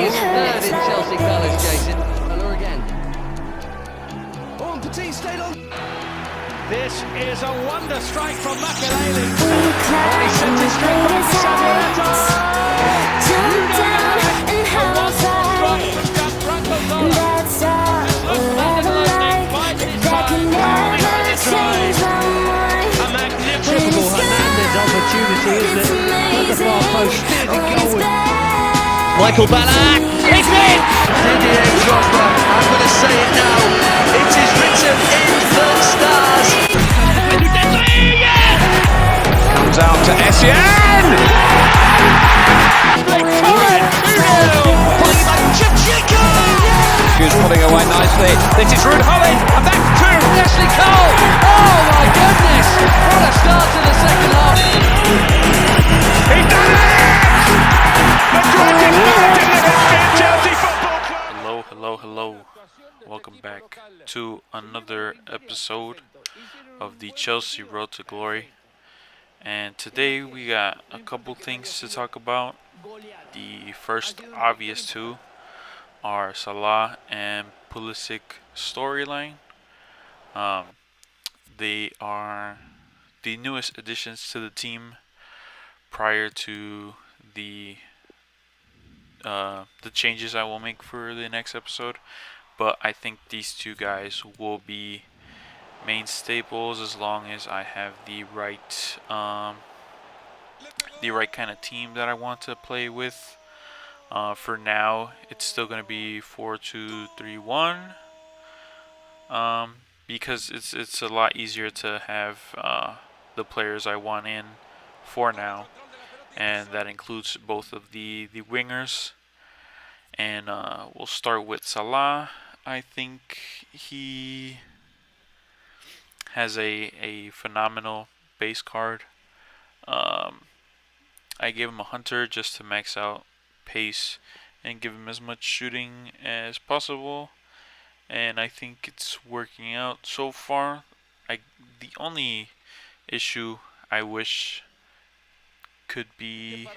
is third in Chelsea colours, Jason. Muller again. Oh, and Petit stayed on. This is a wonder strike from Makelele. He sent it straight back to Samuel opportunity, isn't it? At the far post, steered the goal with Michael Ballack. It's in! Didier Drogba, I'm going to say it now. It is written in the stars. Comes out to Essien. Who's putting away nicely. This is Ruud Gullit, and that's two. Ashley Cole. Oh my goodness! What a start to the second half. He's done it! The greatest night in the Chelsea Football Club. Hello. Welcome back to another episode of the Chelsea Road to Glory. And today we got a couple things to talk about. The first obvious two are Salah and Pulisic storyline. They are the newest additions to the team prior to the changes I will make for the next episode. But I think these two guys will be main staples as long as I have the right kind of team that I want to play with. For now, it's still going to be 4-2-3-1 because it's a lot easier to have the players I want in for now, and that includes both of the wingers. And we'll start with Salah. I think he has a phenomenal base card. I gave him a hunter just to max out pace and give him as much shooting as possible, and I think it's working out so far. The only issue I wish could be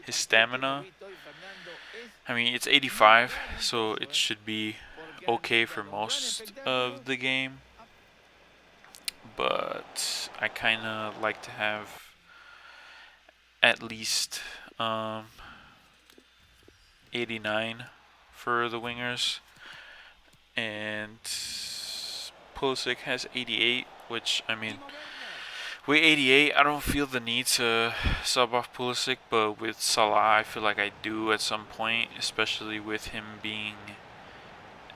his stamina. I mean, it's 85, so it should be okay for most of the game, but I kind of like to have at least 89 for the wingers, and Pulisic has 88, which, I mean, with 88 I don't feel the need to sub off Pulisic, but with Salah I feel like I do at some point, especially with him being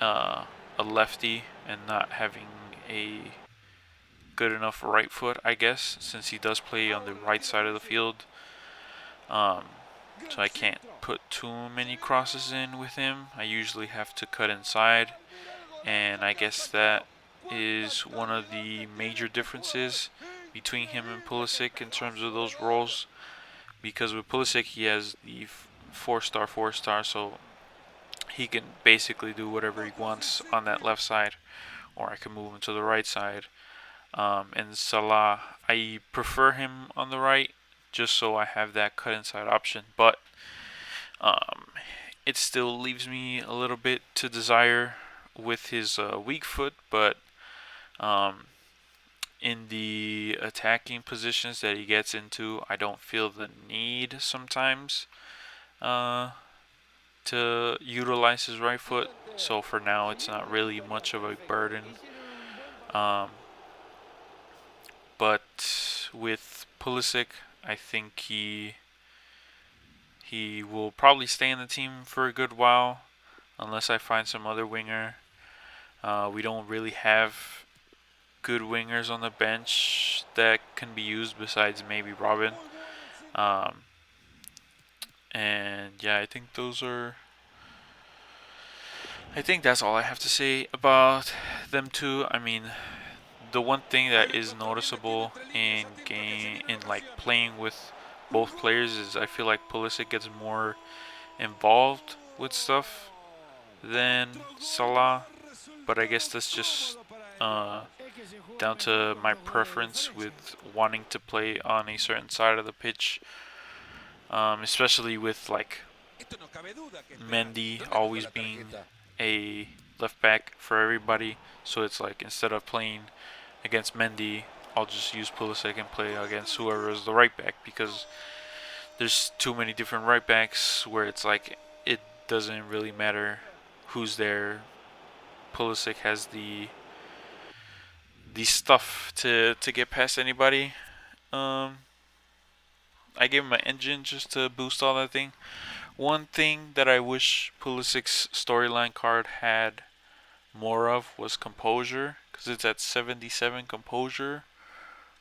a lefty and not having a good enough right foot, I guess, since he does play on the right side of the field. So I can't put too many crosses in with him. I usually have to cut inside, and I guess that is one of the major differences between him and Pulisic in terms of those roles, because with Pulisic he has the 4-star, so he can basically do whatever he wants on that left side, or I can move him to the right side. And Salah, I prefer him on the right, just so I have that cut inside option, but it still leaves me a little bit to desire with his weak foot. But in the attacking positions that he gets into, I don't feel the need sometimes to utilize his right foot, so for now it's not really much of a burden. But with Pulisic, I think he will probably stay in the team for a good while, unless I find some other winger. We don't really have good wingers on the bench that can be used besides maybe Robin. And yeah, I think that's all I have to say about them two. I mean, the one thing that is noticeable in playing with both players is I feel like Pulisic gets more involved with stuff than Salah, but I guess that's just down to my preference with wanting to play on a certain side of the pitch, especially with Mendy always being a left back for everybody. So it's like instead of playing against Mendy, I'll just use Pulisic and play against whoever is the right back, because there's too many different right backs where it's like it doesn't really matter who's there. Pulisic has the stuff to get past anybody. I gave him an engine just to boost all that thing. One thing that I wish Pulisic's storyline card had more of was composure, because it's at 77 composure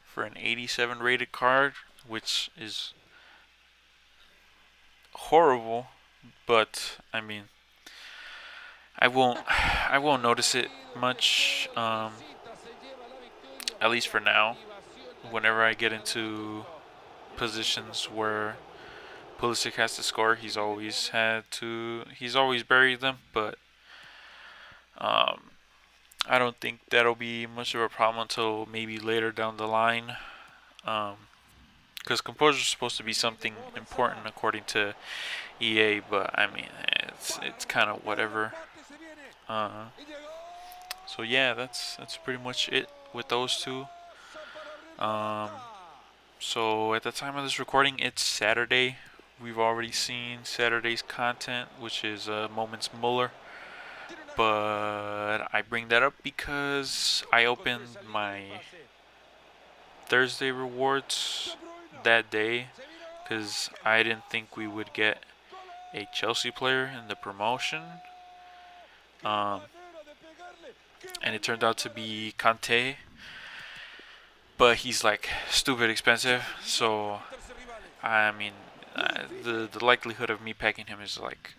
for an 87 rated card, which is horrible. But I mean, I won't notice it much, at least for now. Whenever I get into positions where Pulisic has to score, he's always buried them, but I don't think that'll be much of a problem until maybe later down the line, because composure is supposed to be something important according to EA, but I mean it's kind of whatever. So yeah, that's pretty much it with those two. So at the time of this recording, it's Saturday. We've already seen Saturday's content, which is Moments Muller. But I bring that up because I opened my Thursday rewards that day, because I didn't think we would get a Chelsea player in the promotion. And it turned out to be Kante. But he's like stupid expensive, so I mean, the likelihood of me packing him is like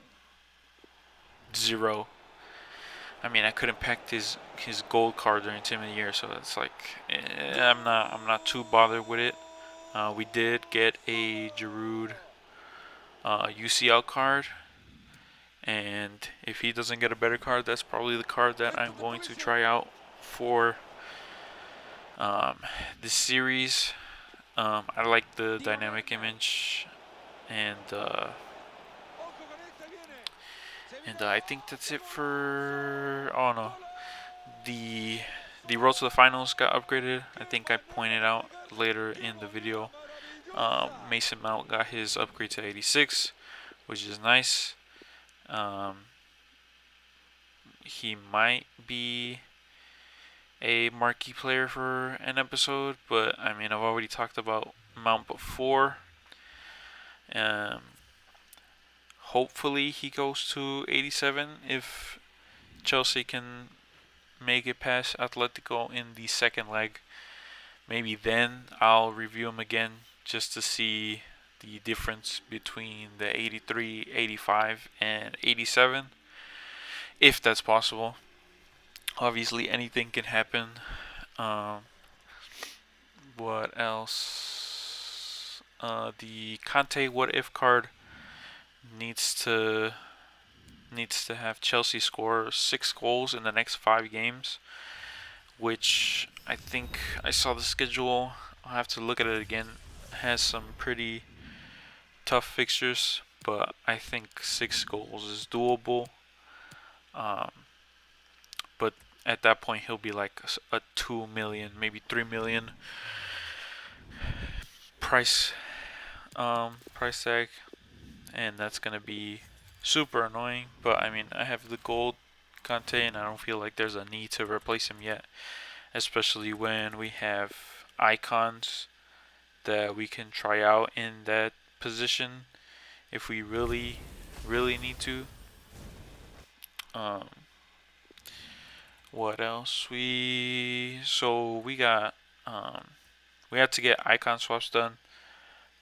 0. I mean, I couldn't pack his gold card during Team of the Year, so it's like I'm not too bothered with it. We did get a Giroud UCL card, and if he doesn't get a better card, that's probably the card that I'm going to try out for this series. I like the dynamic image, and I think that's it for. Oh no, the road to the finals got upgraded. I think I pointed out later in the video. Mason Mount got his upgrade to 86, which is nice. He might be a marquee player for an episode, but I mean, I've already talked about Mount before. Hopefully he goes to 87 if Chelsea can make it past Atletico in the second leg. Maybe then I'll review him again just to see the difference between the 83, 85, and 87, if that's possible. Obviously, anything can happen. What else? The Kante What If card needs to have Chelsea score 6 goals in the next 5 games, which I think I saw the schedule. I'll have to look at it again. It has some pretty tough fixtures, but I think 6 goals is doable. But at that point, he'll be like a 2 million, maybe 3 million price tag, and that's gonna be super annoying. But I mean, I have the gold Kante, and I don't feel like there's a need to replace him yet, especially when we have icons that we can try out in that position if we really need to. What else? We got we had to get icon swaps done.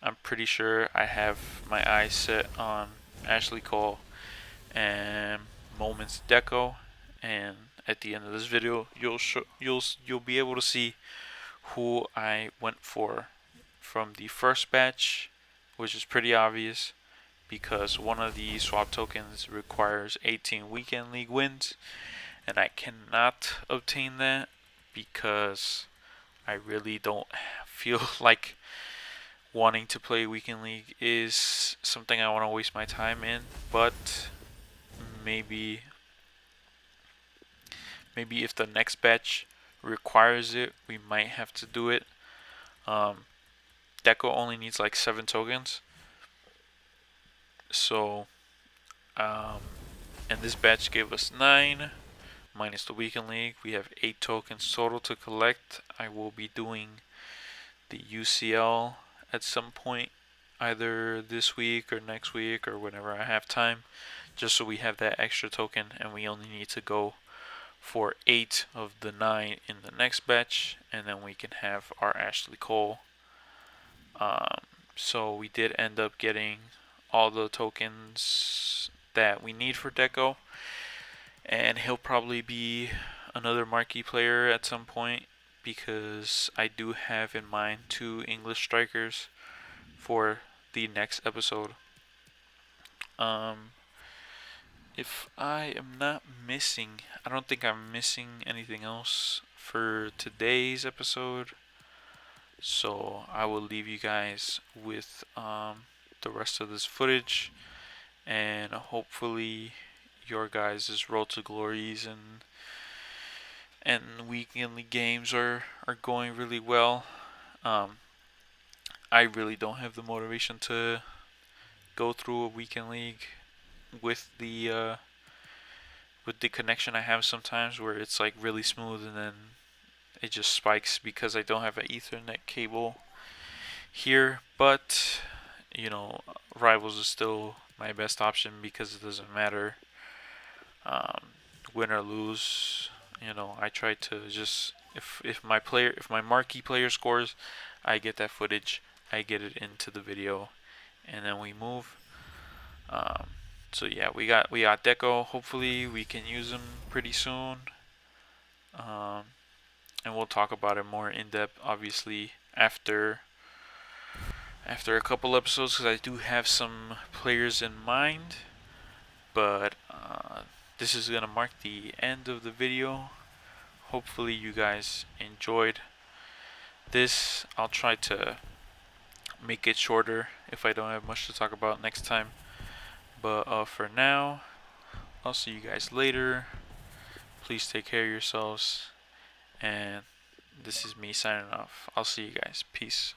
I'm pretty sure I have my eyes set on Ashley Cole and Moments Deco, and at the end of this video you'll be able to see who I went for from the first batch, which is pretty obvious because one of the swap tokens requires 18 weekend league wins, and I cannot obtain that because I really don't feel like wanting to play weekend league is something I want to waste my time in, but maybe if the next batch requires it, we might have to do it. Deco only needs like 7 tokens, so and this batch gave us 9 minus the weekend league. We have 8 tokens total to collect. I will be doing the UCL at some point, either this week or next week or whenever I have time, just so we have that extra token, and we only need to go for 8 of the 9 in the next batch, and then we can have our Ashley Cole. So we did end up getting all the tokens that we need for Deco, and he'll probably be another marquee player at some point, because I do have in mind 2 English strikers for the next episode. If I am not missing, I don't think I'm missing anything else for today's episode, so I will leave you guys with the rest of this footage, and hopefully your guys' road to glories and weekly games are going really well. I really don't have the motivation to go through a weekend league with the connection I have sometimes, where it's like really smooth and then it just spikes because I don't have an Ethernet cable here. But you know, Rivals is still my best option because it doesn't matter win or lose. You know, I try to just, if my marquee player scores, I get that footage, I get it into the video, and then we move. So yeah, we got Deco. Hopefully we can use him pretty soon. And we'll talk about it more in depth, obviously, after a couple episodes, because I do have some players in mind. But this is gonna mark the end of the video. Hopefully you guys enjoyed this. I'll try to make it shorter if I don't have much to talk about next time. But for now, I'll see you guys later. Please take care of yourselves. And this is me signing off. I'll see you guys. Peace.